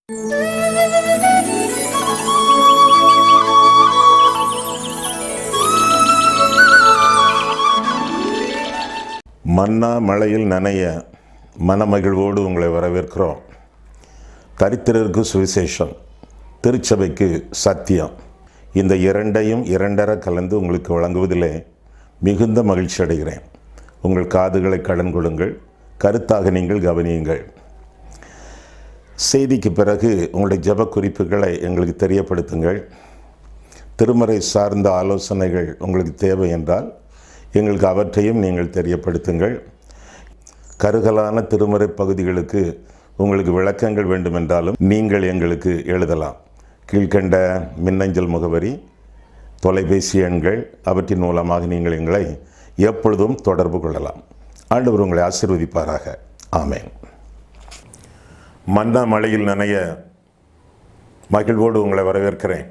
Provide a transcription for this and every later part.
மன்னா மழையில் நனைய மனமகிழ்வோடு உங்களை வரவேற்கிறோம். தரித்திரருக்கு சுவிசேஷம், திருச்சபைக்கு சத்தியம், இந்த இரண்டையும் இரண்டர கலந்து உங்களுக்கு வழங்குவதிலே மிகுந்த மகிழ்ச்சி அடைகிறேன். உங்கள் காதுகளை கடன் கொடுங்கள், கருத்தாக நீங்கள் கவனியுங்கள். செய்திக்கு பிறகு உங்களுடைய ஜெப குறிப்புகளை எங்களுக்கு தெரியப்படுத்துங்கள். திருமறை சார்ந்த ஆலோசனைகள் உங்களுக்கு தேவை என்றால் எங்களுக்கு அவற்றையும் நீங்கள் தெரியப்படுத்துங்கள். கருகலான திருமறை பகுதிகளுக்கு உங்களுக்கு விளக்கங்கள் வேண்டுமென்றாலும் நீங்கள் எங்களுக்கு எழுதலாம். கீழ்கண்ட மின்னஞ்சல் முகவரி, தொலைபேசி எண்கள், அவற்றின் மூலமாக நீங்கள் எங்களை எப்பொழுதும் தொடர்பு கொள்ளலாம். ஆண்டவர் உங்களை ஆசீர்வதிப்பாராக. ஆமென். மன்னா மழையில் நனைய மகிழ்வோடு உங்களை வரவேற்கிறேன்.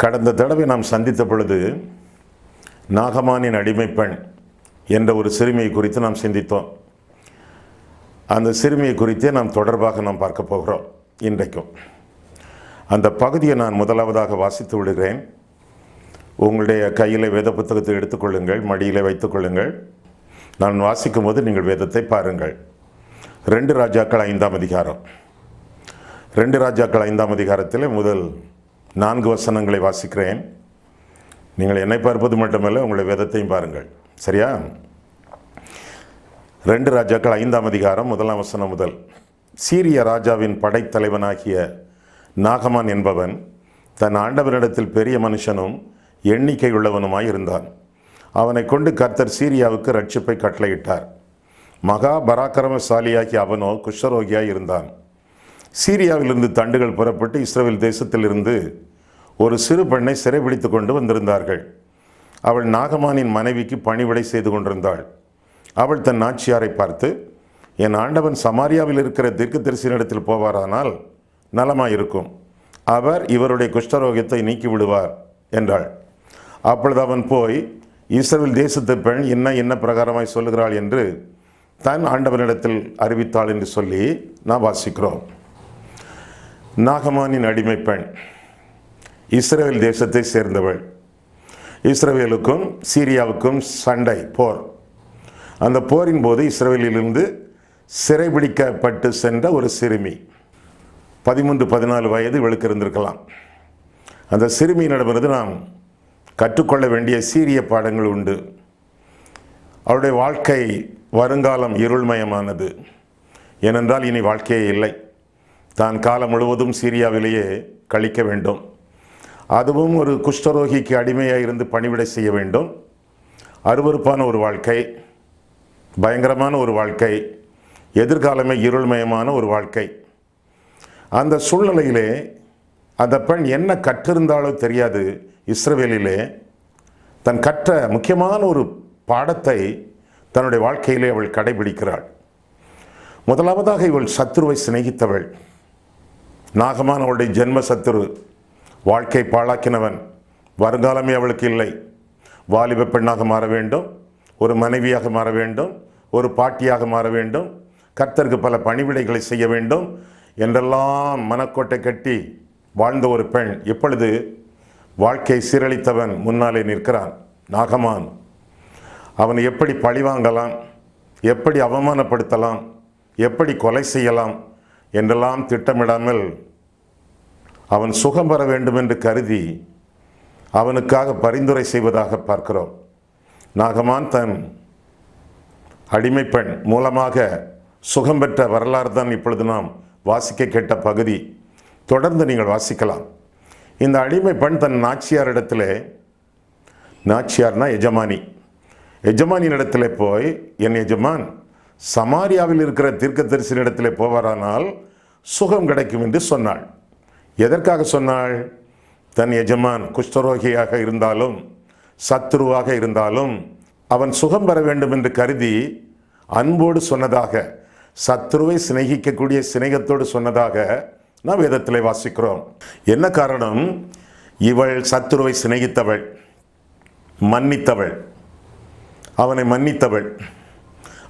கடந்த தடவை நாம் சந்தித்த பொழுது நாகமானின் அடிமைப்பெண் என்ற ஒரு சிறுமியை குறித்து நாம் சிந்தித்தோம். அந்த சிறுமியை குறித்தே நாம் தொடர்பாக பார்க்க போகிறோம் இன்றைக்கும். அந்த பகுதியை நான் முதலாவதாக வாசித்து விடுகிறேன். உங்களுடைய கையில் வேத புத்தகத்தை எடுத்துக்கொள்ளுங்கள், மடியில் வைத்துக்கொள்ளுங்கள். நான் வாசிக்கும் போது நீங்கள் வேதத்தை பாருங்கள். 2 ராஜாக்கள் 5ஆம் அதிகாரம். 2 ராஜாக்கள் 5ஆம் அதிகாரத்தில் முதல் 4 வசனங்களை வாசிக்கிறேன். நீங்கள் என்னை பார்ப்பது மட்டுமல்ல, உங்களுடைய வேதத்தையும் பாருங்கள். சரியா? 2 ராஜாக்கள் 5ஆம் அதிகாரம் 1ஆம் வசனம் முதல். சீரிய ராஜாவின் படைத்தலைவனாகிய நாகமான் என்பவன் தன் ஆண்டவனிடத்தில் பெரிய மனுஷனும் எண்ணிக்கை உள்ளவனுமாய் இருந்தான். அவனை கொண்டு கர்த்தர் சீரியாவுக்கு ரட்சிப்பை கட்டளையிட்டார். மகா பராக்கிரமசாலியாகி அவனோ குஷ்டரோகியாய் இருந்தான். சீரியாவிலிருந்து தண்டுகள் புறப்பட்டு இஸ்ரவேல் தேசத்திலிருந்து ஒரு சிறு பெண்ணை சிறைபிடித்து கொண்டு வந்திருந்தார்கள். அவள் நாகமானின் மனைவிக்கு பணிவிடை செய்து கொண்டிருந்தாள். அவள் தன் நாச்சியாரை பார்த்து, என் ஆண்டவன் சமாரியாவில் இருக்கிற தீர்க்கதரிசியினிடத்தில் போவாரானால் நலமாயிருக்கும், அவர் இவருடைய குஷ்டரோகத்தை நீக்கி விடுவார் என்றாள். அப்பொழுது அவன் போய், இஸ்ரவேல் தேசத்து பெண் என்ன பிரகாரமாய் சொல்லுகிறாள் என்று தன் ஆண்டவனிடத்தில் அறிவித்தாள் என்று சொல்லி நாம் வாசிக்கிறோம். நாகமானின் அடிமை பெண் இஸ்ரவேல் தேசத்தை சேர்ந்தவள். இஸ்ரவேலுக்கும் சீரியாவுக்கும் சண்டை, போர். அந்த போரின் போது இஸ்ரவேலிலிருந்து சிறைபிடிக்கப்பட்டு சென்ற ஒரு சிறுமி, 13-14 வயது இவளுக்கு இருந்திருக்கலாம். அந்த சிறுமியினிடமிருந்து நாம் கற்றுக்கொள்ள வேண்டிய சீரிய பாடங்கள் உண்டு. அவருடைய வாழ்க்கை வருங்காலம் இருள்மயமானது. ஏனென்றால் இனி வாழ்க்கையே இல்லை. தான் காலம் முழுவதும் சீரியாவிலேயே கழிக்க வேண்டும். அதுவும் ஒரு குஷ்டரோகிக்கு அடிமையாக இருந்து பணிவிடை செய்ய வேண்டும். அருவருப்பான ஒரு வாழ்க்கை, பயங்கரமான ஒரு வாழ்க்கை, எதிர்காலமே இருள்மயமான ஒரு வாழ்க்கை. அந்த சூழ்நிலையிலே அந்த பெண் என்ன கற்றிருந்தாலோ தெரியாது. இஸ்ரவேலிலே தன் கற்ற முக்கியமான ஒரு பாடத்தை தன்னுடைய வாழ்க்கையிலே அவள் கடைபிடிக்கிறாள். முதலாவதாக இவள் சத்துருவை சிநேகித்தவள். நாகமான் அவளுடைய ஜென்ம சத்துரு, வாழ்க்கை பாழாக்கினவன். வருங்காலமே அவளுக்கு இல்லை. வாலிப பெண்ணாக மாற வேண்டும், ஒரு மனைவியாக மாற வேண்டும், ஒரு பாட்டியாக மாற வேண்டும், கர்த்தருக்கு பல பணிவிடைகளை செய்ய வேண்டும் என்றெல்லாம் மனக்கோட்டை கட்டி வாழ்ந்த ஒரு பெண் இப்பொழுது வாழ்க்கை சீரழித்தவன் முன்னாலே நிற்கிறான். நாகமான் அவனை எப்படி பழிவாங்கலாம், எப்படி அவமானப்படுத்தலாம், எப்படி கொலை செய்யலாம் என்றெல்லாம் திட்டமிடாமல் அவன் சுகம் பெற வேண்டும் என்று கருதி அவனுக்காக பரிந்துரை செய்வதாக பார்க்கிறோம். நாகமான் தன் அடிமை பெண் மூலமாக சுகம் பெற்ற வரலாறு தான் இப்பொழுது நாம் வாசிக்க கேட்ட பகுதி. தொடர்ந்து நீங்கள் வாசிக்கலாம். இந்த அடிமை பெண் தன் நாச்சியாரிடத்திலே, நாச்சியார்னா எஜமானி, எஜமானியினிடத்திலே போய், என் எஜமான் சமாரியாவில் இருக்கிற தீர்க்கதரிசியினிடத்திலே போவாரானால் சுகம் கிடைக்கும் என்று சொன்னாள். எதற்காக சொன்னாள்? தன் எஜமான் குஷ்டரோகியாக இருந்தாலும் சத்துருவாக இருந்தாலும் அவன் சுகம் பெற வேண்டும் என்று கருதி அன்போடு சொன்னதாக, சத்துருவை சிநேகிக்கக்கூடிய சிநேகத்தோடு சொன்னதாக நாம் வேதத்திலே வாசிக்கிறோம். என்ன காரணம்? இவள் சத்துருவை சிநேகித்தவள், மன்னித்தவள், அவனை மன்னித்தவள்.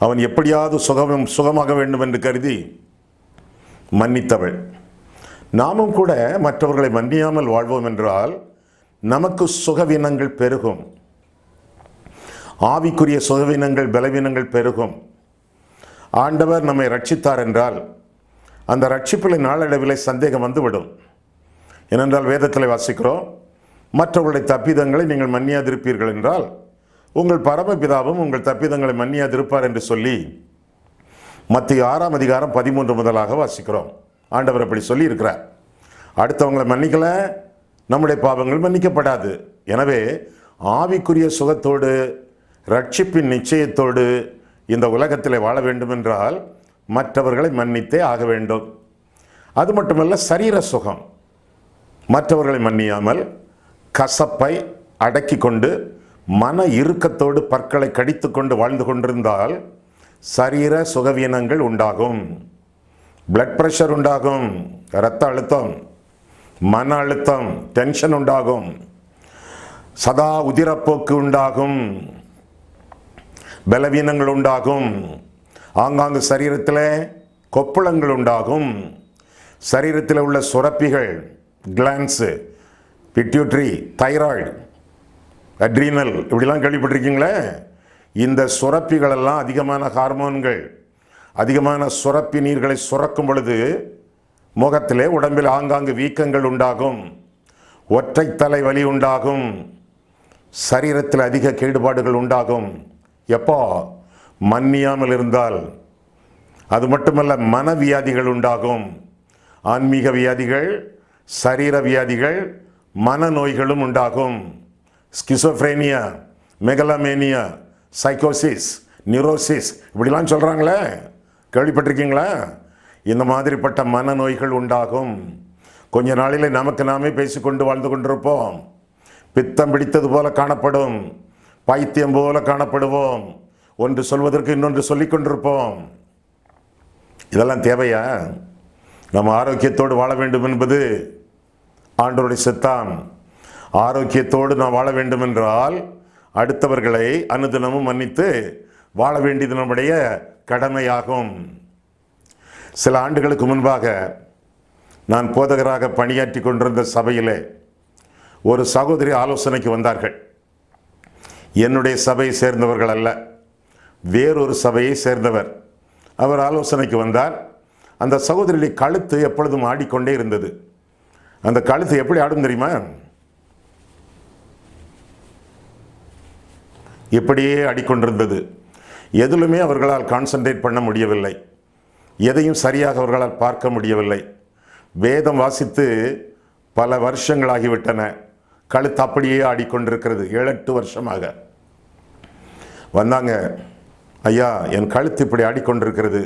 அவன் எப்படியாவது சுகமாக வேண்டும் என்று கருதி மன்னித்தவள். நாமும் கூட மற்றவர்களை மன்னியாமல் வாழ்வோம் என்றால் நமக்கு சுகவீனங்கள் பெருகும், ஆவிக்குரிய சுகவீனங்கள் பலவீனங்கள் பெருகும். ஆண்டவர் நம்மை ரட்சித்தார் என்றால் அந்த ரட்சிப்பில் நாளடைவில் சந்தேகம் வந்துவிடும். ஏனென்றால் வேதத்தில் வாசிக்கிறோம், மற்றவர்களுடைய தப்பிதங்களை நீங்கள் மன்னியாதிருப்பீர்கள் என்றால் உங்கள் பரமபிதாவும் உங்கள் தப்பிதங்களை மன்னியாதிருப்பார் என்று சொல்லி மத்திய 6ஆம் அதிகாரம் 13 முதலாக வாசிக்கிறோம். ஆண்டவர் அப்படி சொல்லி இருக்கிறார். அடுத்தவங்களை மன்னிக்கல, நம்முடைய பாவங்கள் மன்னிக்கப்படாது. எனவே ஆவிக்குரிய சுகத்தோடு ரட்சிப்பின் நிச்சயத்தோடு இந்த உலகத்தில் வாழ வேண்டும் என்றால் மற்றவர்களை மன்னித்தே ஆக வேண்டும். அது மட்டுமல்ல, சரீர சுகம். மற்றவர்களை மன்னியாமல் கசப்பை அடக்கி கொண்டு மன இறுக்கத்தோடு பற்களை கடித்து கொண்டு வாழ்ந்து கொண்டிருந்தால் சரீர சுகவீனங்கள் உண்டாகும். பிளட் பிரஷர் உண்டாகும், இரத்த அழுத்தம், மன அழுத்தம், டென்ஷன் உண்டாகும், சதா உதிரப்போக்கு உண்டாகும், பலவீனங்கள் உண்டாகும், ஆங்காங்கு சரீரத்தில் கொப்புளங்கள் உண்டாகும், சரீரத்தில் உள்ள சுரப்பிகள், கிளான்ஸு, பிட்யூட்ரி, தைராய்டு, அட்ரீனல், இப்படிலாம் கேள்விப்பட்டிருக்கீங்களே. இந்த சுரப்பிகளெல்லாம் அதிகமான ஹார்மோன்கள், அதிகமான சுரப்பி நீர்களை சுரக்கும் பொழுது முகத்திலே உடம்பில் ஆங்காங்கு வீக்கங்கள் உண்டாகும், ஒற்றை தலை வலி உண்டாகும், சரீரத்தில் அதிக கேடுபாடுகள் உண்டாகும். எப்போ? மன்னியாமல் இருந்தால். அது மட்டுமல்ல, மனவியாதிகள் உண்டாகும். ஆன்மீக வியாதிகள், சரீர வியாதிகள், மனநோய்களும் உண்டாகும். ஸ்கிசோஃப்ரேனியா, மெகலமேனியா, சைக்கோசிஸ், நியூரோசிஸ், இப்படிலாம் சொல்கிறாங்களே, கேள்விப்பட்டிருக்கீங்களா? இந்த மாதிரிப்பட்ட மனநோய்கள் உண்டாகும். கொஞ்ச நாளில் நமக்கு நாமே பேசிக்கொண்டு வாழ்ந்து கொண்டிருப்போம். பித்தம் பிடித்தது போல காணப்படும், பைத்தியம் போல காணப்படுவோம், ஒன்று சொல்வதற்கு இன்னொன்று சொல்லிக் கொண்டிருப்போம். இதெல்லாம் தேவையா? நம்ம ஆரோக்கியத்தோடு வாழ வேண்டும் என்பது ஆண்டவருடைய சித்தம். ஆரோக்கியத்தோடு நாம் வாழ வேண்டும் என்றால் அடுத்தவர்களை அனுதினமும் மன்னித்து வாழ வேண்டியது நம்முடைய கடமையாகும். சில ஆண்டுகளுக்கு முன்பாக நான் போதகராக பணியாற்றி கொண்டிருந்த சபையிலே ஒரு சகோதரி ஆலோசனைக்கு வந்தார்கள். என்னுடைய சபையை சேர்ந்தவர்கள் அல்ல, வேறொரு சபையை சேர்ந்தவர். அவர் ஆலோசனைக்கு வந்தார். அந்த சகோதரியுடைய கழுத்து எப்பொழுதும் ஆடிக்கொண்டே இருந்தது. அந்த கழுத்து எப்படி ஆடும் தெரியுமா? இப்படியே ஆடிக்கொண்டிருந்தது. எதிலுமே அவர்களால் கான்சன்ட்ரேட் பண்ண முடியவில்லை, எதையும் சரியாக அவர்களால் பார்க்க முடியவில்லை. வேதம் வாசித்து பல வருஷங்களாகிவிட்டன, கழுத்து அப்படியே ஆடிக்கொண்டிருக்கிறது. 7-8 வருஷமாக வந்தாங்க. ஐயா, என் கழுத்து இப்படி ஆடிக்கொண்டிருக்கிறது,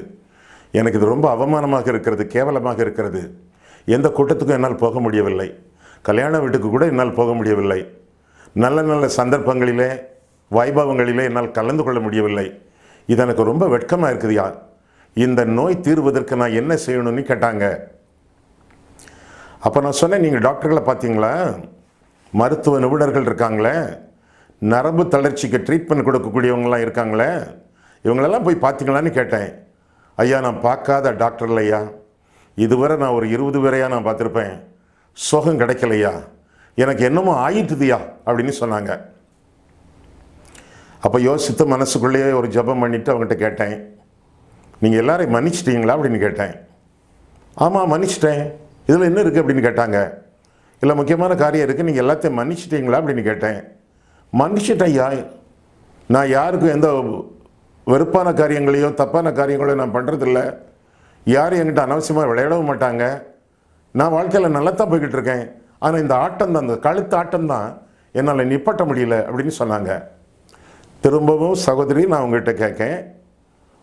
எனக்கு இது ரொம்ப அவமானமாக இருக்கிறது, கேவலமாக இருக்கிறது. எந்த கூட்டத்துக்கும் என்னால் போக முடியவில்லை, கல்யாண வீட்டுக்கு கூட என்னால் போக முடியவில்லை, நல்ல நல்ல சந்தர்ப்பங்களிலே வைபவங்களிலே என்னால் கலந்து கொள்ள முடியவில்லை. இது எனக்கு ரொம்ப வெட்கமாக இருக்குதுயா. இந்த நோய் தீர்வதற்கு நான் என்ன செய்யணும்னு கேட்டாங்க. அப்போ நான் சொன்னேன், நீங்கள் டாக்டர்களை பார்த்தீங்களா? மருத்துவ நிபுணர்கள் இருக்காங்களே, நரம்பு தளர்ச்சிக்கு ட்ரீட்மெண்ட் கொடுக்கக்கூடியவங்களாம் இருக்காங்களே, இவங்களெல்லாம் போய் பார்த்தீங்களான்னு கேட்டேன். ஐயா, நான் பார்க்காத டாக்டர் இல்லையா, இதுவரை நான் ஒரு 20 பேரையா நான் பார்த்துருப்பேன், சுகம் கிடைக்கலையா, எனக்கு என்னமோ ஆயிட்டுதுயா அப்படின்னு சொன்னாங்க. அப்போ யோசித்து மனசுக்குள்ளேயே ஒரு ஜெபம் பண்ணிவிட்டு அவங்ககிட்ட கேட்டேன், நீங்கள் எல்லாரையும் மன்னிச்சிட்டீங்களா அப்படின்னு கேட்டேன். ஆமாம், மன்னிச்சிட்டேன், இதில் என்ன இருக்குது அப்படின்னு கேட்டாங்க. இல்லை, முக்கியமான காரியம் இருக்குது, நீங்கள் எல்லாத்தையும் மன்னிச்சிட்டீங்களா அப்படின்னு கேட்டேன். மன்னிச்சிட்டேன் ஐயா, நான் யாருக்கும் எந்த வெறுப்பான காரியங்களையோ தப்பான காரியங்களையோ நான் பண்ணுறதில்ல, யாரும் என்கிட்ட அனாவசியமாக விளையாடவும் மாட்டாங்க, நான் வாழ்க்கையில் நல்லா தான் போய்கிட்டு இருக்கேன். ஆனால் இந்த ஆட்டம் தான், அந்த கழுத்து ஆட்டம் தான் என்னால் நிப்பாட்ட முடியல அப்படின்னு சொன்னாங்க. திரும்பவும் சகோதரி, நான் உங்கள்கிட்ட கேட்கேன்,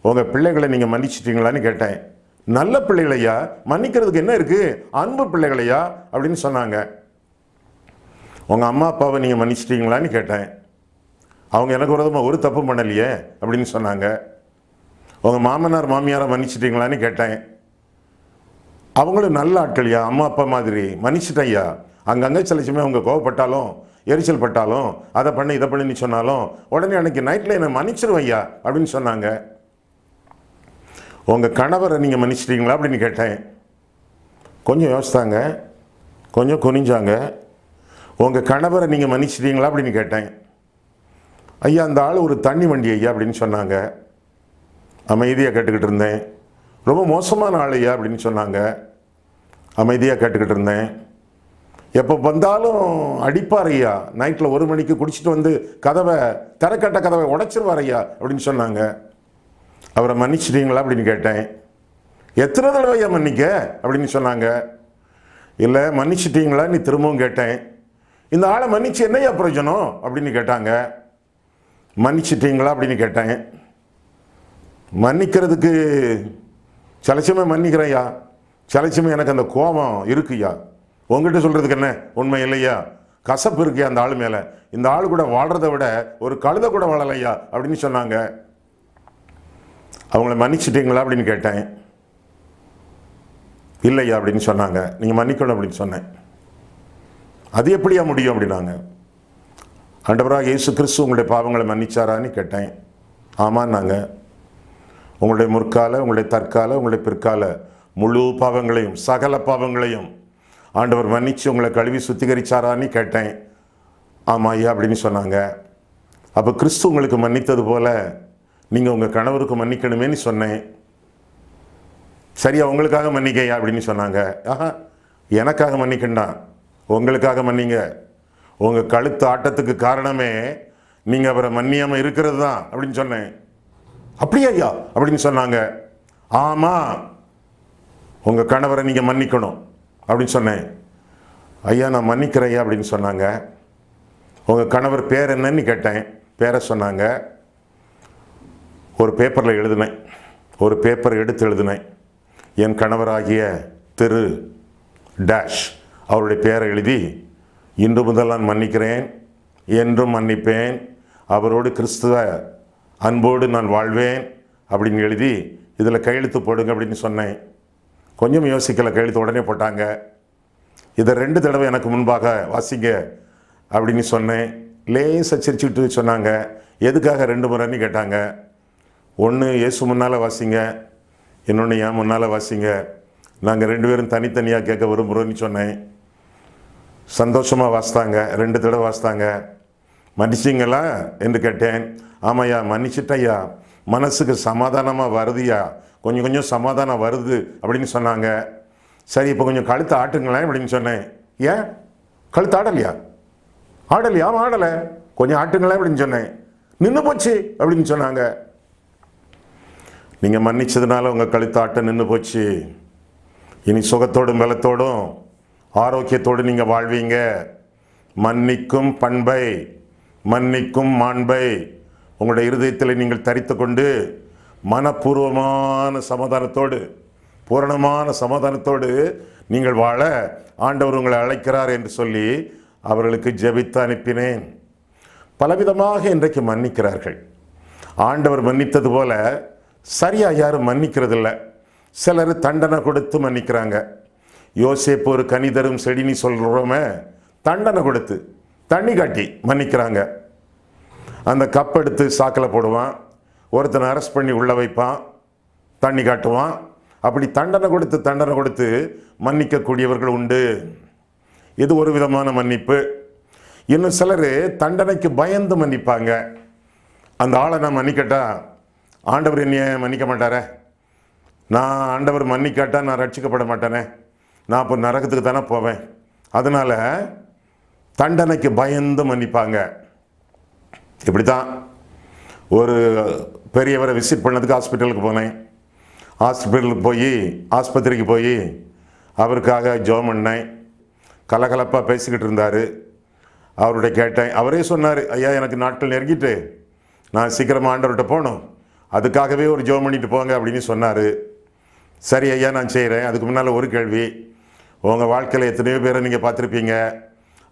உங்கள் பிள்ளைகளை நீங்கள் மன்னிச்சிட்டீங்களான்னு கேட்டேன். நல்ல பிள்ளைகளையா, மன்னிக்கிறதுக்கு என்ன இருக்குது, அன்பு பிள்ளைகளையா அப்படின்னு சொன்னாங்க. உங்கள் அம்மா அப்பாவை நீங்கள் மன்னிச்சிட்டீங்களான்னு கேட்டேன். அவங்க எனக்கு விரோதமாக ஒரு தப்பு பண்ணலையே அப்படின்னு சொன்னாங்க. உங்கள் மாமனார் மாமியாரை மன்னிச்சிட்டீங்களான்னு கேட்டேன். அவங்களும் நல்ல ஆட்கள்யா, அம்மா அப்பா மாதிரி, மன்னிச்சிட்டையா. அங்கங்கே சில சமயம் அவங்க கோவப்பட்டாலும் எரிச்சல் பட்டாலும் அதை பண்ணி இதை பண்ணி சொன்னாலும் உடனே அன்றைக்கி நைட்டில் என்னை மன்னிச்சிருவையா அப்படின்னு சொன்னாங்க. உங்கள் கணவரை நீங்கள் மன்னிச்சிட்டீங்களா அப்படின்னு கேட்டேன். கொஞ்சம் யோசித்தாங்க, கொஞ்சம் குனிஞ்சாங்க. உங்கள் கணவரை நீங்கள் மன்னிச்சிட்டீங்களா அப்படின்னு கேட்டேன். ஐயா அந்த ஆள் ஒரு தண்ணி வண்டி ஐயா அப்படின்னு சொன்னாங்க. அமைதியாக கேட்டுக்கிட்டு இருந்தேன். ரொம்ப மோசமான ஆள் ஐயா அப்படின்னு சொன்னாங்க. அமைதியாக கேட்டுக்கிட்டு இருந்தேன். எப்போ வந்தாலும் அடிப்பார் ஐயா, நைட்டில் 1 மணிக்கு குடிச்சிட்டு வந்து திறக்கட்ட கதவை உடைச்சிருவார் ஐயா அப்படின்னு சொன்னாங்க. அவரை மன்னிச்சிட்டீங்களா அப்படின்னு கேட்டேன். எத்தனை தடவை ஐயா மன்னிக்க அப்படின்னு சொன்னாங்க. இல்லை மன்னிச்சிட்டீங்களா நீ திரும்பவும் கேட்டேன். இந்த ஆளை மன்னிச்சு என்னையா பிரயோஜனம் அப்படின்னு கேட்டாங்க. மன்னிச்சிட்டீங்களா அப்படின்னு கேட்டேன். மன்னிக்கிறதுக்கு சிலச்சமே மன்னிக்கிறேன்யா, சிலச்சமே எனக்கு அந்த கோபம் இருக்குய்யா. உங்ககிட்ட சொல்கிறதுக்கு என்ன உண்மை இல்லையா, கசப்பு இருக்குயா அந்த ஆள் மேலே. இந்த ஆள் கூட வாழ்கிறத விட ஒரு கழுதை கூட வாழலையா அப்படின்னு சொன்னாங்க. அவங்கள மன்னிச்சிட்டீங்களா அப்படின்னு கேட்டேன். இல்லையா அப்படின்னு சொன்னாங்க. நீங்கள் மன்னிக்கணும் அப்படின்னு சொன்னேன். அது எப்படியா முடியும் அப்படின்னாங்க. ஆண்டவராக இயேசு கிறிஸ்து உங்களுடைய பாவங்களை மன்னிச்சாரான்னு கேட்டேன். ஆமான்னாங்க. உங்களுடைய முற்கால, உங்களுடைய தற்கால, உங்களுடைய பிற்கால முழு பாவங்களையும் சகல பாவங்களையும் ஆண்டவர் மன்னிச்சு உங்களை கழுவி சுத்திகரிச்சாரான்னு கேட்டேன். ஆமாம் ஐயா அப்படின்னு சொன்னாங்க. அப்போ கிறிஸ்து உங்களுக்கு மன்னித்தது போல நீங்கள் உங்கள் கணவருக்கு மன்னிக்கணுமேன்னு சொன்னேன். சரியா உங்களுக்காக மன்னிக்கையா அப்படின்னு சொன்னாங்க. ஆஹா எனக்காக மன்னிக்கண்டா, உங்களுக்காக மன்னிங்க. உங்கள் கழுத்து ஆட்டத்துக்கு காரணமே நீங்கள் அவரை மன்னியாமல் இருக்கிறது தான் அப்படின்னு சொன்னேன். அப்படியா ஐயா அப்படின்னு சொன்னாங்க. ஆமாம் உங்கள் கணவரை நீங்கள் மன்னிக்கணும் அப்படின்னு சொன்னேன். ஐயா நான் மன்னிக்கிறேன் ஐயா அப்படின்னு சொன்னாங்க. உங்கள் கணவர் பேர் என்னன்னு கேட்டேன். பேரை சொன்னாங்க. ஒரு பேப்பரில் எழுதினேன், ஒரு பேப்பர் எடுத்து எழுதினேன். என் கணவராகிய திரு டேஷ் அவருடைய பேரை எழுதி, இன்று முதல் நான் மன்னிக்கிறேன், என்றும் மன்னிப்பேன், அவரோடு கிறிஸ்துவ அன்போடு நான் வாழ்வேன் அப்படின்னு எழுதி இதில் கையெழுத்து போடுங்க அப்படின்னு சொன்னேன். கொஞ்சம் யோசிக்கலை, கையெழுத்து உடனே போட்டாங்க. இதை 2 தடவை எனக்கு முன்பாக வாசிங்க அப்படின்னு சொன்னேன். லேசாக சிரிச்சுக்கிட்டு சொன்னாங்க. எதுக்காக 2 முறைன்னு கேட்டாங்க. ஒன்று இயேசு முன்னால் வாசிங்க, இன்னொன்று ஏன் முன்னால் வாசிங்க, நாங்கள் 2 பேரும் தனித்தனியாக கேட்க விரும்புகிறோன்னு சொன்னேன். சந்தோஷமாக வாசித்தாங்க. 2 தடவை வாசித்தாங்க. மன்னிச்சிங்களா என்று கேட்டேன். ஆமாய்யா மன்னிச்சிட்டையா, மனசுக்கு சமாதானமாக வருதுயா, கொஞ்சம் கொஞ்சம் சமாதானம் வருது அப்படின்னு சொன்னாங்க. சரி இப்போ கொஞ்சம் கழுத்து ஆட்டுங்களேன் அப்படின்னு சொன்னேன். ஏன் கழுத்து ஆடலையா? ஆடலையா? ஆடலை, கொஞ்சம் ஆட்டுங்களேன் அப்படின்னு சொன்னேன். நின்று போச்சு அப்படின்னு சொன்னாங்க. நீங்கள் மன்னிச்சதுனால உங்கள் கழுத்தாட்ட நின்று போச்சு. இனி சுகத்தோடும் பலத்தோடும் ஆரோக்கியத்தோடு நீங்கள் வாழ்வீங்க. மன்னிக்கும் பண்பை, மன்னிக்கும் மாண்பை உங்களுடைய இருதயத்தில் நீங்கள் தரித்து கொண்டு மனப்பூர்வமான சமாதானத்தோடு, பூரணமான சமாதானத்தோடு நீங்கள் வாழ ஆண்டவர் உங்களை அழைக்கிறார் என்று சொல்லி அவர்களுக்கு ஜெபித்து அனுப்பினேன். பலவிதமாக இன்றைக்கு மன்னிக்கிறார்கள். ஆண்டவர் மன்னித்தது போல சரியா யாரும் மன்னிக்கிறதில்ல. சிலர் தண்டனை கொடுத்து மன்னிக்கிறாங்க. யோசேப்பு ஒரு கனி தரும் செடின்னு சொல்கிறோமே, தண்டனை கொடுத்து தண்ணி காட்டி மன்னிக்கிறாங்க. அந்த கப் எடுத்து சாக்கில் போடுவான், ஒருத்தனை அரெஸ்ட் பண்ணி உள்ள வைப்பான், தண்ணி காட்டுவான். அப்படி தண்டனை கொடுத்து மன்னிக்கக்கூடியவர்கள் உண்டு. இது ஒரு விதமான மன்னிப்பு. இன்னும் சிலர் தண்டனைக்கு பயந்து மன்னிப்பாங்க. அந்த ஆளை நான் மன்னிக்கட்டா, ஆண்டவர் என்னைய மன்னிக்க மாட்டாரே, நான் ஆண்டவர் மன்னிக்காட்டா நான் ரட்சிக்கப்பட மாட்டேனே, நான் இப்போ நரகத்துக்கு தானே போவேன், அதனால் தண்டனைக்கு பயந்து மன்னிப்பாங்க. இப்படி தான் ஒரு பெரியவரை விசிட் பண்ணதுக்கு ஹாஸ்பிட்டலுக்கு போனேன். ஆஸ்பத்திரிக்கு போய் அவருக்காக ஜெபம் பண்ணேன். கலகலப்பாக பேசிக்கிட்டு இருந்தார். அவருடைய கேட்டேன். அவரே சொன்னார், ஐயா எனக்கு நாட்கள் நெருங்கிட்டு நான் சீக்கிரமாக ஆண்டவர்கிட்ட போகணும், அதுக்காகவே ஒரு ஜெபம் பண்ணிட்டு போங்க அப்படின்னு சொன்னார். சரி ஐயா நான் செய்கிறேன். அதுக்கு முன்னால் ஒரு கேள்வி. உங்கள் வாழ்க்கையில் எத்தனையோ பேரை நீங்கள் பார்த்துருப்பீங்க,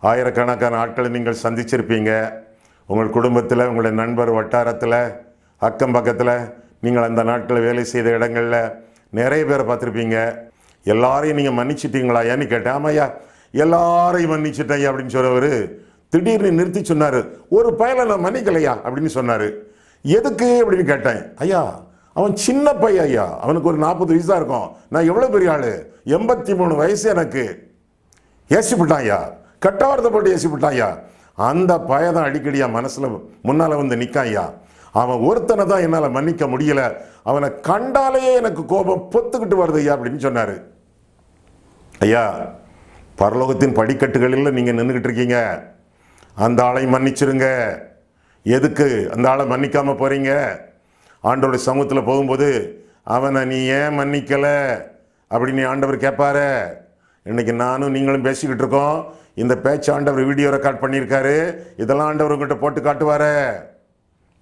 ஆயிரக்கணக்கான ஆட்களை நீங்கள் சந்திச்சிருப்பீங்க. உங்கள் குடும்பத்தில், உங்களுடைய நண்பர் வட்டாரத்தில், அக்கம் பக்கத்தில், நீங்கள் அந்த நாட்களில் வேலை செய்த இடங்களில் நிறைய பேரை பார்த்துருப்பீங்க. எல்லாரையும் நீங்கள் மன்னிச்சிட்டீங்களா ஐயான்னு கேட்டேன். ஆமாய்யா எல்லாரையும் மன்னிச்சிட்டேன் ஐயா அப்படின்னு சொல்கிறவர் திடீர்னு நிறுத்தி சொன்னார், ஒரு பயலை நான் மன்னிக்கலையா அப்படின்னு சொன்னார். எதுக்கு அப்படின்னு கேட்டேன். ஐயா அவன் சின்ன பையன் ஐயா, அவனுக்கு ஒரு 40 வயசா இருக்கும். நான் எவ்வளோ பெரிய ஆள், 83 வயசு எனக்கு. ஏசிப்பிட்டான் ஐயா, கட்டவாரத்தை போட்டு ஏசிப்பிட்டான் ஐயா. அந்த பையன் தான் அடிக்கடி என் மனசில் முன்னால் வந்து நிற்கான் ஐயா. அவன் ஒருத்தனை தான் என்னால் மன்னிக்க முடியல, அவனை கண்டாலேயே எனக்கு கோபம் பொத்துக்கிட்டு வருது ஐயா அப்படின்னு சொன்னார். ஐயா, பரலோகத்தின் படிக்கட்டுகளில் நீங்கள் நின்றுக்கிட்டு இருக்கீங்க. அந்த ஆளை மன்னிச்சிருங்க. எதுக்கு அந்த ஆளை மன்னிக்காமல் போகிறீங்க? ஆண்டவருடைய சமூகத்தில் போகும்போது அவனை நீ ஏன் மன்னிக்கலை அப்படின்னு ஆண்டவர் கேட்பாரு. இன்னைக்கு நானும் நீங்களும் பேசிக்கிட்டு இருக்கோம். இந்த பேச்சு ஆண்டவர் வீடியோ ரெக்கார்ட் பண்ணியிருக்காரு. இதெல்லாம் ஆண்டவர் உங்கள்கிட்ட போட்டு காட்டுவார்.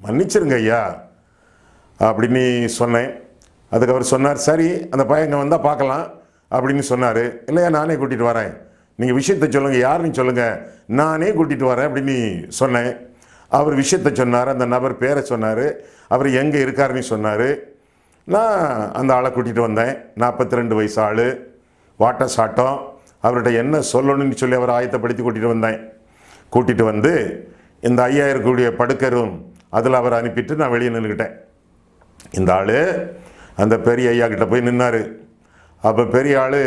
மன்னிச்சிருங்க ஐயா அப்படின்னு சொன்னேன். அதுக்கு அவர் சொன்னார், சரி அந்த பையன் இங்கே வந்தால் பார்க்கலாம் அப்படின்னு சொன்னார். இல்லையா, நானே கூட்டிகிட்டு வரேன், நீங்கள் விஷயத்தை சொல்லுங்கள், யாருன்னு சொல்லுங்கள், நானே கூட்டிகிட்டு வரேன் அப்படின்னு சொன்னேன். அவர் விஷயத்தை சொன்னார், அந்த நபர் பேரை சொன்னார், அவர் எங்கே இருக்காருன்னு சொன்னார். நான் அந்த ஆளை கூட்டிகிட்டு வந்தேன். 42 வயசு ஆள், வாட்ட சாட்டம். அவர்கிட்ட என்ன சொல்லணும்னு சொல்லி அவரை ஆயத்தப்படுத்தி கூட்டிகிட்டு வந்தேன். கூட்டிகிட்டு வந்து இந்த 5000 கூடிய படுக்கை ரூம் அதில் அவரை அனுப்பிட்டு நான் வெளியே நின்றுக்கிட்டேன். இந்த ஆள் அந்த பெரிய ஐயா கிட்ட போய் நின்னார். அப்போ பெரிய ஆள்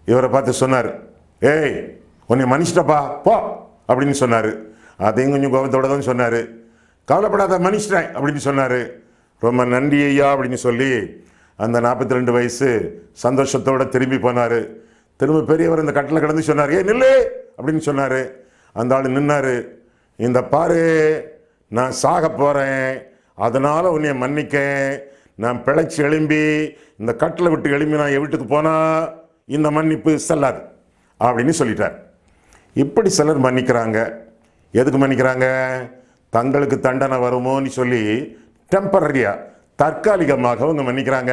இவரை பார்த்து சொன்னார், ஏய் உன்னை மன்னிச்சிட்டப்பா போ அப்படின்னு சொன்னார். அதையும் கொஞ்சம் கோபத்தோட தான் சொன்னார். கவலைப்படாத மன்னிச்சிட்டேன் அப்படின்னு சொன்னார். ரொம்ப நன்றி ஐயா அப்படின்னு சொல்லி அந்த 42 வயசு சந்தோஷத்தோடு திரும்பி போனார். திரும்ப பெரியவர் அந்த கட்டில் கிடந்து சொன்னார், ஏ நில்லு அப்படின்னு சொன்னார். அந்த ஆள் நின்னார். இந்த பாரு, நான் சாக போகிறேன், அதனால் உன்னை மன்னிக்க, நான் பிழைச்சி எழும்பி இந்த கட்டில் விட்டு எழும்பி நான் என் வீட்டுக்கு போனால் இந்த மன்னிப்பு செல்லாது அப்படின்னு சொல்லிட்டார். இப்படி சிலர் மன்னிக்கிறாங்க. எதுக்கு மன்னிக்கிறாங்க? தங்களுக்கு தண்டனை வருமோன்னு சொல்லி டெம்பரரியாக, தற்காலிகமாக அவங்க மன்னிக்கிறாங்க.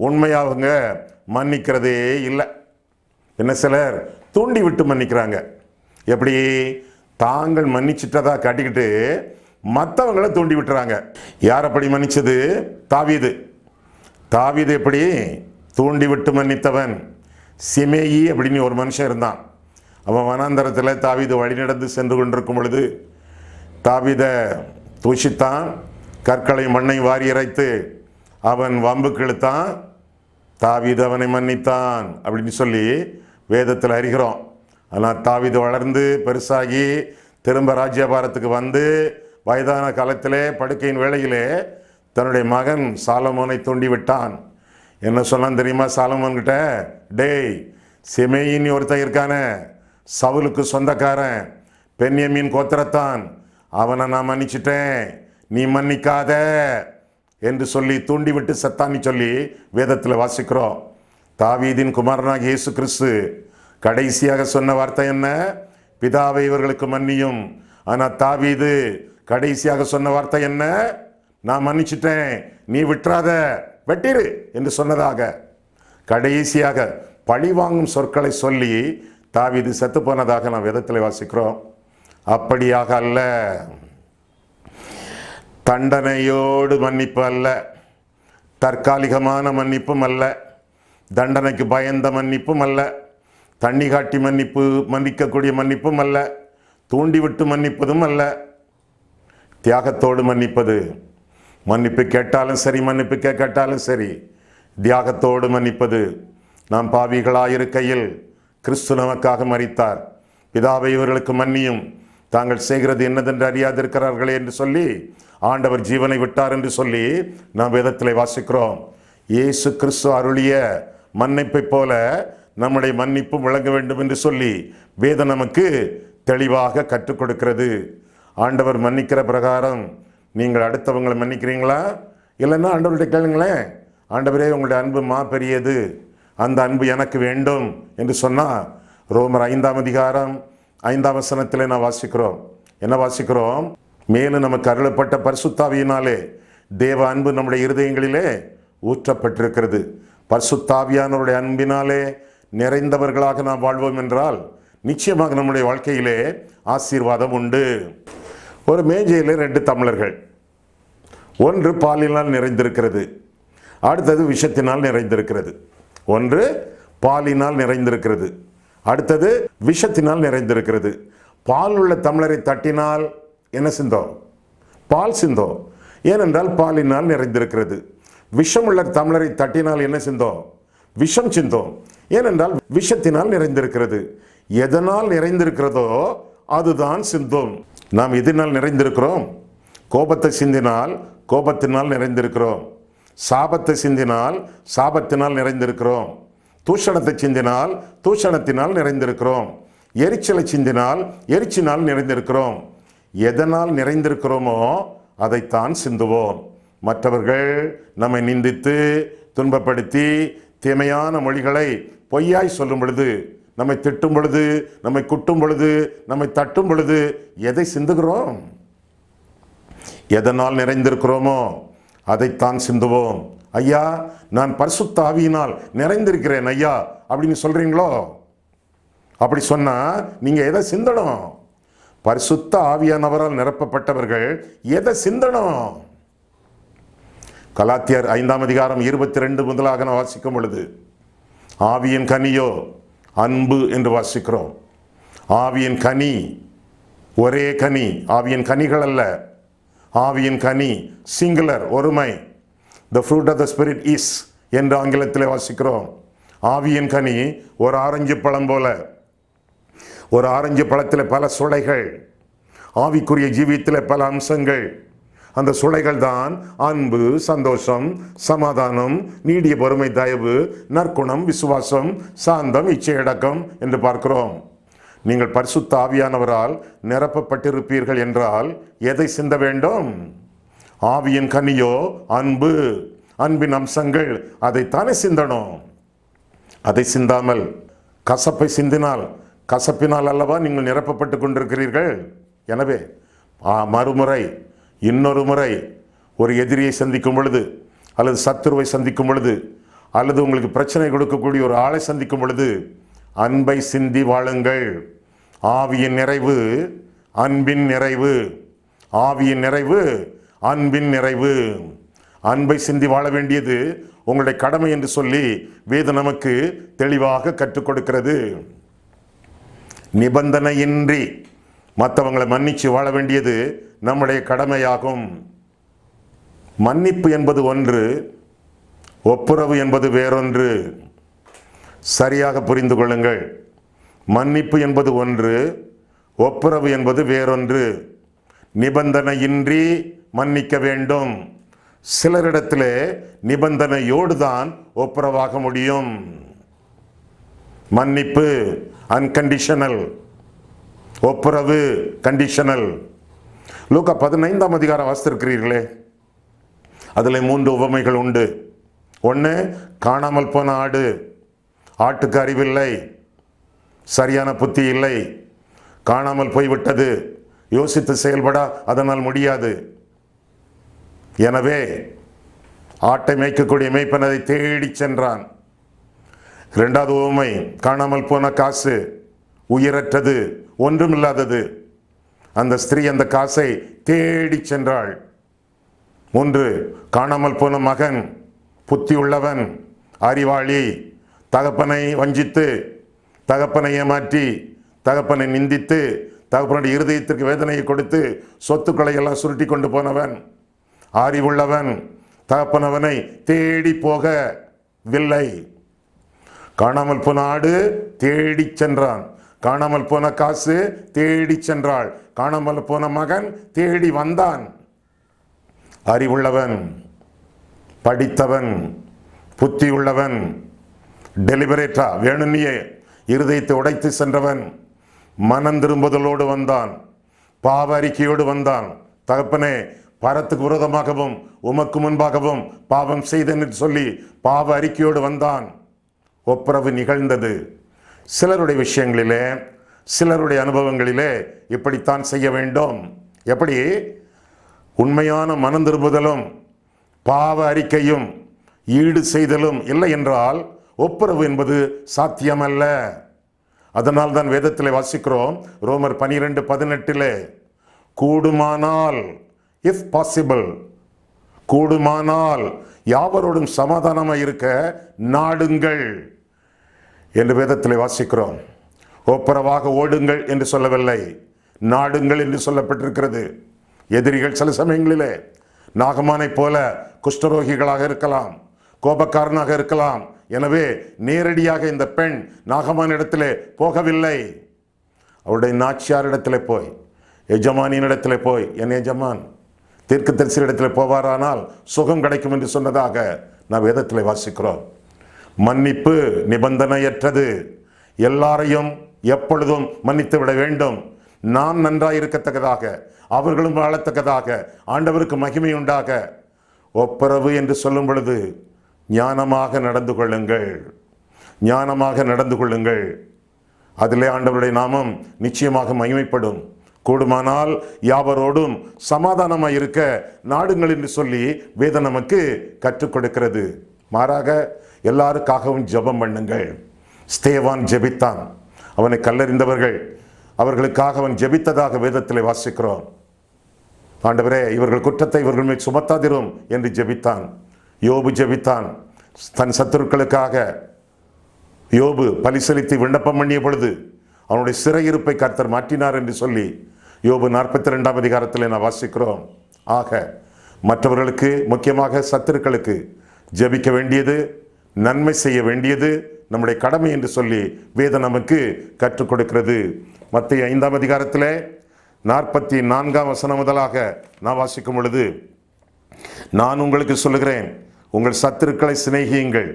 உண்மையாக அவங்க மன்னிக்கிறதே இல்லை. என்ன சிலர் தூண்டி விட்டு மன்னிக்கிறாங்க. எப்படி? தாங்கள் மன்னிச்சிட்டதா காட்டிக்கிட்டு மற்றவங்களை தூண்டி விட்டுறாங்க. யார் அப்படி மன்னிச்சது? தாவீது. தாவீது எப்படி தூண்டி விட்டு மன்னித்தவன்? சிமேயி அப்படின்னு ஒரு மனுஷன் இருந்தான். அவன் வனாந்தரத்தில் தாவீது வழிநடந்து சென்று கொண்டிருக்கும் பொழுது தாவீதை தூஷித்தான், கற்களை மண்ணை வாரி இறைத்து அவன் வம்புக்கு இழுத்தான். தாவீது அவனை மன்னித்தான் அப்படின்னு சொல்லி வேதத்தில் அறிகிறோம். ஆனால் தாவீது வளர்ந்து பெருசாகி திரும்ப ராஜ்யபாரத்துக்கு வந்து வயதான காலத்திலே படுக்கையின் வேளையிலே தன்னுடைய மகன் சாலமோனை தூண்டி விட்டான். என்ன சொன்னான் தெரியுமா சாலமோன்கிட்ட? டேய், சிமேயின்னு ஒருத்தன் இருக்கானே, சவுலுக்கு சொந்தக்காரன், பென்யமீன் கோத்திரத்தான், அவனை நான் மன்னிச்சிட்டேன், நீ மன்னிக்காத என்று சொல்லி தூண்டிவிட்டு செத்தான்னு சொல்லி வேதத்தில் வாசிக்கிறோம். தாவீதின் குமாரனாக இயேசு கிறிஸ்து கடைசியாக சொன்ன வார்த்தை என்ன? பிதாவை இவர்களுக்கு மன்னியும். ஆனால் தாவீது கடைசியாக சொன்ன வார்த்தை என்ன? நான் மன்னிச்சிட்டேன், நீ விட்டுறாத, வெட்டிரு என்று சொன்னதாக கடைசியாக பழிவாங்கும் சொற்களை சொல்லி தாவீது செத்து போனதாக நாம் வேதத்தில் வாசிக்கிறோம். அப்படியாக அல்ல, தண்டனையோடு மன்னிப்பு அல்ல, தற்காலிகமான மன்னிப்பும் அல்ல, தண்டனைக்கு பயந்த மன்னிப்பும் அல்ல, தண்ணி காட்டி மன்னிக்கக்கூடிய மன்னிப்பும் அல்ல, தூண்டிவிட்டு மன்னிப்பதும் அல்ல, தியாகத்தோடு மன்னிப்பது. மன்னிப்பு கேட்டாலும் சரி, மன்னிப்பு கேட்காட்டாலும் சரி, தியாகத்தோடு மன்னிப்பது. நாம் பாவிகளாயிருக்கையில் கிறிஸ்து நமக்காக மரித்தார். பிதாவை இவர்களுக்கு மன்னியும், தாங்கள் செய்கிறது என்னதென்று அறியாதிருக்கிறார்களே என்று சொல்லி ஆண்டவர் ஜீவனை விட்டார் என்று சொல்லி நாம் வேதத்தில் வாசிக்கிறோம். இயேசு கிறிஸ்து அருளிய மன்னிப்பை போல நம்முடைய மன்னிப்பு விளங்க வேண்டும் என்று சொல்லி வேதம் நமக்கு தெளிவாக கற்றுக் கொடுக்கிறது. ஆண்டவர் மன்னிக்கிற பிரகாரம் நீங்கள் அடுத்தவங்களை மன்னிக்கிறீங்களா? இல்லைன்னா ஆண்டவர்கிட்ட கேளுங்களேன், ஆண்டவரே உங்களுடைய அன்பு பெரியது, அந்த அன்பு எனக்கு வேண்டும் என்று சொன்னால் ரோமர் 5ஆம் அதிகாரம் 5ஆம் வசனத்தில் நான் வாசிக்கிறோம். என்ன வாசிக்கிறோம்? மேலும் நமக்கு அருளப்பட்ட பரிசுத்தாவியினாலே தேவ அன்பு நம்முடைய இருதயங்களிலே ஊற்றப்பட்டிருக்கிறது. பரிசுத்தாவியானவருடைய அன்பினாலே நிறைந்தவர்களாக நாம் வாழ்வோம் என்றால் நிச்சயமாக நம்முடைய வாழ்க்கையிலே ஆசீர்வாதம் உண்டு. ஒரு மேஜையில் 2 டம்ளர்கள், ஒன்று பாலினால் நிறைந்திருக்கிறது, அடுத்தது விஷத்தினால் நிறைந்திருக்கிறது. ஒன்று பாலினால் நிறைந்திருக்கிறது, அடுத்தது விஷத்தினால் நிறைந்திருக்கிறது. பால் உள்ள டம்ளரை தட்டினால் என்ன சிந்தோம்? பால் சிந்தோம். ஏனென்றால் பாலினால் நிறைந்திருக்கிறது. விஷமுள்ள தமிழரை தட்டினால் என்ன சிந்தோம்? விஷம் சிந்தோம். ஏனென்றால் விஷத்தினால் நிறைந்திருக்கிறது. எதனால் நிறைந்திருக்கிறதோ அதுதான் சிந்தும். நாம் எதனால் நிறைந்திருக்கிறோம்? கோபத்தை சிந்தினால் கோபத்தினால் நிறைந்திருக்கிறோம். சாபத்தை சிந்தினால் சாபத்தினால் நிறைந்திருக்கிறோம். தூஷணத்தை சிந்தினால் தூஷணத்தினால் நிறைந்திருக்கிறோம். எரிச்சலை சிந்தினால் எரிச்சினால் நிறைந்திருக்கிறோம். எதனால் நிறைந்திருக்கிறோமோ அதைத்தான் சிந்துவோம். மற்றவர்கள் நம்மை நிந்தித்து துன்பப்படுத்தி தீமையான மொழிகளை பொய்யாய் சொல்லும் பொழுது, நம்மை திட்டும் பொழுது, நம்மை குட்டும் பொழுது, நம்மை தட்டும் பொழுது எதை சிந்துகிறோம்? எதனால் நிறைந்திருக்கிறோமோ அதைத்தான் சிந்துவோம். ஐயா, நான் பரிசுத்த ஆவியினால் நிறைந்திருக்கிறேன் ஐயா அப்படின்னு சொல்றீங்களோ? அப்படி சொன்னா நீங்க எதை சிந்தணும்? பரிசுத்த ஆவியானவரால் நிரப்பப்பட்டவர்கள் எதை சிந்தணும்? கலாத்தியர் 5ஆம் அதிகாரம் 22 முதலாக வாசிக்கும் பொழுது, ஆவியின் கனியோ அன்பு என்று வாசிக்கிறோம். ஆவியின் கனி ஒரே கனி, ஆவியின் கனிகள் அல்ல. ஆவியின் கனி சிங்குலர், ஒருமை. The fruit of the spirit is என்று ஆங்கிலத்தில் வாசிக்கிறோம். ஆவியின் கனி ஒரு ஆரஞ்சு பழம் போல. ஒரு ஆரஞ்சு பழத்தில் பல சுளைகள், ஆவிக்குரிய ஜீவியத்தில் பல அம்சங்கள். அந்த சுளைகள் தான் அன்பு, சந்தோஷம், சமாதானம், நீடிய பொறுமை, தயவு, நற்குணம், விசுவாசம், சாந்தம், இச்சையடக்கம் என்று பார்க்கிறோம். நீங்கள் பரிசுத்த ஆவியானவரால் நிரப்பப்பட்டிருப்பீர்கள் என்றால் எதை சிந்த வேண்டும்? ஆவியின் கனியோ அன்பு, அன்பின் அம்சங்கள், அதைத்தானே சிந்தணும். அதை சிந்தாமல் கசப்பை சிந்தினால் கசப்பினால் அல்லவா நீங்கள் நிரப்பப்பட்டு கொண்டிருக்கிறீர்கள். எனவே மறுமுறை, இன்னொரு முறை ஒரு எதிரியை சந்திக்கும் பொழுது, அல்லது சத்துருவை சந்திக்கும் பொழுது, அல்லது உங்களுக்கு பிரச்சனை கொடுக்கக்கூடிய ஒரு ஆளை சந்திக்கும் பொழுது அன்பை சிந்தி வாழுங்கள். ஆவியின் நிறைவு அன்பின் நிறைவு, ஆவியின் நிறைவு அன்பின் நிறைவு. அன்பை சிந்தி வாழ வேண்டியது உங்களுடைய கடமை என்று சொல்லி வேதம் நமக்கு தெளிவாக கற்றுக் கொடுக்கிறது. நிபந்தனையின்றி மற்றவங்களை மன்னிச்சு வாழ வேண்டியது நம்முடைய கடமையாகும். மன்னிப்பு என்பது ஒன்று, ஒப்புரவு என்பது வேறொன்று. சரியாக புரிந்து கொள்ளுங்கள். மன்னிப்பு என்பது ஒன்று, ஒப்புரவு என்பது வேறொன்று. நிபந்தனையின்றி மன்னிக்க வேண்டும். சிலரிடத்திலே நிபந்தனையோடு தான் ஒப்புரவாக முடியும். மன்னிப்பு அன்கண்டிஷனல், ஒப்புரவு கண்டிஷனல். லூக்கா 15ஆம் அதிகாரம் வாசித்திருக்கிறீர்களே, அதில் 3 உவமைகள் உண்டு. ஒன்று, காணாமல் போன ஆடு. ஆட்டுக்கு அறிவில்லை, சரியான புத்தி இல்லை, காணாமல் போய்விட்டது, யோசித்து செயல்பட அதனால் முடியாது. எனவே ஆட்டை மேய்க்கக்கூடிய மேய்ப்பன் அதை தேடி சென்றான். 2வது உவமை, காணாமல் போன காசு, உயிரற்றது, ஒன்றுமில்லாதது. அந்த ஸ்திரீ அந்த காசை தேடி சென்றாள். 3, காணாமல் போன மகன், புத்தி உள்ளவன், அறிவாளி, தகப்பனை வஞ்சித்து, தகப்பனை ஏமாற்றி, தகப்பனை நிந்தித்து, தகப்பனுடைய இருதயத்திற்கு வேதனையை கொடுத்து சொத்துக்களை எல்லாம் சுருட்டி கொண்டு போனவன். அறிவுள்ளவன் தகப்பனவனை தேடி போகவில்லை. காணாமல் போன ஆடு தேடி சென்றான், காணாமல் போன காசு தேடி சென்றாள், காணாமல் போன மகன் தேடி வந்தான். அறிவுள்ளவன், படித்தவன், புத்தி உள்ளவன், டெலிபரேட்டா வேணும்னியே இருதயத்தை உடைத்து சென்றவன் மனம் திரும்புதலோடு வந்தான், பாவ அறிக்கையோடு வந்தான். தகப்பனே, பரத்துக்கு விரோதமாகவும் உமக்கு முன்பாகவும் பாவம் செய்தேன் என்று சொல்லி பாவ அறிக்கையோடு வந்தான். ஒப்புரவு நிகழ்ந்தது. சிலருடைய விஷயங்களிலே, சிலருடைய அனுபவங்களிலே இப்படித்தான் செய்ய வேண்டும். எப்படி? உண்மையான மனம் திரும்புதலும் பாவ அறிக்கையும் ஈடு செய்தலும் இல்லை என்றால் ஒப்புரவு என்பது சாத்தியமல்ல. அதனால் தான் வேதத்தில் வாசிக்கிறோம், ரோமர் 12:18, கூடுமானால், இஃப் பாசிபிள், கூடுமானால் யாவரோடும் சமாதானமாக இருக்க நாடுங்கள் என்று வேதத்தில் வாசிக்கிறோம். ஒப்புரவாக ஓடுங்கள் என்று சொல்லவில்லை, நாடுங்கள் என்று சொல்லப்பட்டிருக்கிறது. எதிரிகள் சில சமயங்களிலே நாகமானைப் போல குஷ்டரோகிகளாக இருக்கலாம், கோபக்காரனாக இருக்கலாம். எனவே நேரடியாக இந்த பெண் நாகமானிடத்திலே போகவில்லை. அவருடைய நாச்சியாரிடத்திலே போய், எஜமானியினிடத்திலே போய், என் எஜமான் தீர்க்கதரிசியிடத்தில் போவாரானால் சுகம் கிடைக்கும் என்று சொன்னதாக நான் வேதத்தில் வாசிக்கிறோம். மன்னிப்பு நிபந்தனையற்றது. எல்லாரையும் எப்பொழுதும் மன்னித்து விட வேண்டும். நாம் நன்றாயிருக்கத்தக்கதாக, அவர்களும் வாழத்தக்கதாக, ஆண்டவருக்கு மகிமை உண்டாக. ஒப்புரவு என்று சொல்லும் பொழுது ஞானமாக நடந்து கொள்ளுங்கள், ஞானமாக நடந்து கொள்ளுங்கள். அதிலே ஆண்டவருடைய நாமம் நிச்சயமாக மகிமைப்படும். கூடுமானால் யாவரோடும் சமாதானமாக இருக்க நாடுங்கள் என்று சொல்லி வேதம் நமக்கு கற்றுக் கொடுக்கிறது. மாறாக எல்லாருக்காகவும் ஜெபம் பண்ணுங்கள். ஸ்தேவான் ஜெபித்தான். அவனை கல்லறிந்தவர்கள் அவர்களுக்காக அவன் ஜெபித்ததாக வேதத்தில் வாசிக்கிறோம். ஆண்டவரே, இவர்கள் குற்றத்தை இவர்கள் மேல் சுமத்தாதிரும் என்று ஜெபித்தான். யோபு ஜெபித்தான். தன் சத்துருக்களுக்காக யோபு பலி செலுத்தி விண்ணப்பம் பண்ணிய பொழுது அவனுடைய சிறையிருப்பை கர்த்தர் மாற்றினார் என்று சொல்லி யோபு 42ஆம் அதிகாரத்தில் நான் வாசிக்கிறோம். ஆக மற்றவர்களுக்கு, முக்கியமாக சத்துருக்களுக்கு ஜெபிக்க வேண்டியது, நன்மை செய்ய வேண்டியது நம்முடைய கடமை என்று சொல்லி வேதம் நமக்கு கற்றுக் கொடுக்கிறது. மத்தேயு 5ஆம் அதிகாரத்தில் 44ஆம் வசனம் முதலாக நான் வாசிக்கும் பொழுது, நான் உங்களுக்கு சொல்லுகிறேன், உங்கள் சத்துருக்களை சிநேகியுங்கள்,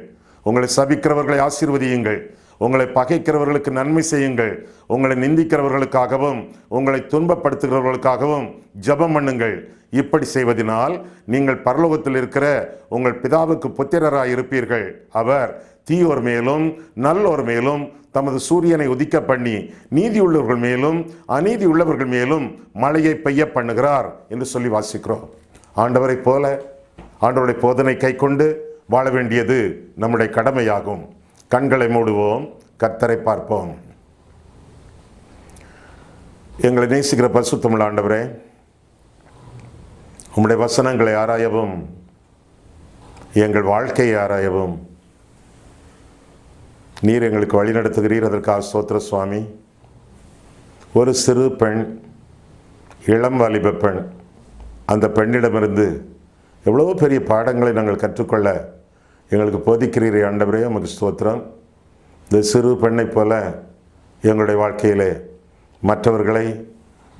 உங்களை சபிக்கிறவர்களை ஆசீர்வதியுங்கள், உங்களை பகைக்கிறவர்களுக்கு நன்மை செய்யுங்கள், உங்களை நிந்திக்கிறவர்களுக்காகவும் உங்களை துன்பப்படுத்துகிறவர்களுக்காகவும் ஜெபம் பண்ணுங்கள். இப்படி செய்வதனால் நீங்கள் பரலோகத்தில் இருக்கிற உங்கள் பிதாவுக்கு புத்திரராய் இருப்பீர்கள். அவர் தீயோர் மேலும் நல்லோர் மேலும் தமது சூரியனை உதிக்க பண்ணி நீதி உள்ளவர்கள் மேலும் அநீதி உள்ளவர்கள் மேலும் மழையை பெய்ய பண்ணுகிறார் என்று சொல்லி வாசிக்கிறோம். ஆண்டவரை போல ஆண்டவருடைய போதனை கை கொண்டு வாழ வேண்டியது நம்முடைய கடமையாகும். கண்களை மூடுவோம், கர்த்தரை பார்ப்போம். எங்களை நேசிக்கிற பரிசுத்தமுள்ள ஆண்டவரே, உம்முடைய வசனங்களை ஆராயவும் எங்கள் வாழ்க்கையை ஆராயவும் நீர் எங்களுக்கு வழி நடத்துகிறீர். அதற்காக ஸ்தோத்திர சுவாமி. ஒரு சிறு பெண், இளம் வாலிப பெண், அந்த பெண்ணிடமிருந்து எவ்வளோ பெரிய பாடங்களை நாங்கள் கற்றுக்கொள்ள எங்களுக்கு போதிக்கிறீரே ஆண்டவரே, உமக்கு ஸ்தோத்திரம். இந்த சிறு பெண்ணைப் போல எங்களுடைய வாழ்க்கையிலே மற்றவர்களை,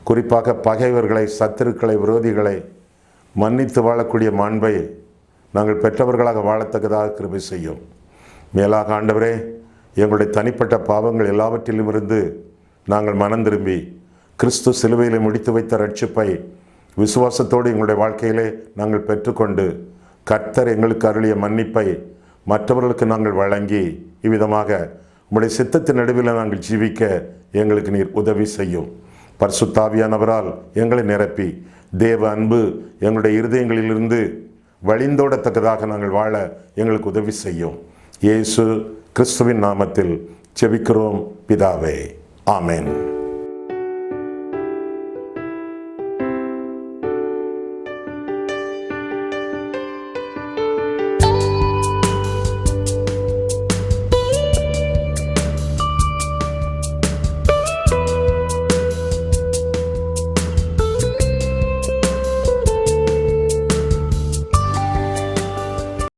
குறிப்பாக பகைவர்களை, சத்துருக்களை, விரோதிகளை மன்னித்து வாழக்கூடிய மாண்பை நாங்கள் பெற்றவர்களாக வாழத்தக்கதாக கிருபை செய்யும். மேலாக ஆண்டவரே, எங்களுடைய தனிப்பட்ட பாவங்கள் எல்லாவற்றிலும் இருந்து நாங்கள் மனம் திரும்பி கிறிஸ்து சிலுவையில் முடித்து வைத்த ரட்சிப்பை விசுவாசத்தோடு எங்களுடைய வாழ்க்கையிலே நாங்கள் பெற்றுக்கொண்டு கர்த்தர் எங்களுக்கு அருளிய மன்னிப்பை மற்றவர்களுக்கு நாங்கள் வழங்கி இவ்விதமாக உம்முடைய சித்தத்தின் நடுவில் நாங்கள் ஜீவிக்க எங்களுக்கு நீர் உதவி செய்யும். பரிசுத்த ஆவியானவரால் எங்களை நிரப்பி தேவ அன்பு எங்களுடைய இருதயங்களிலிருந்து வழிந்தோடத்தக்கதாக நாங்கள் வாழ எங்களுக்கு உதவி செய்யும். இயேசு கிறிஸ்துவின் நாமத்தில் ஜெபிக்கிறோம் பிதாவே, ஆமென்.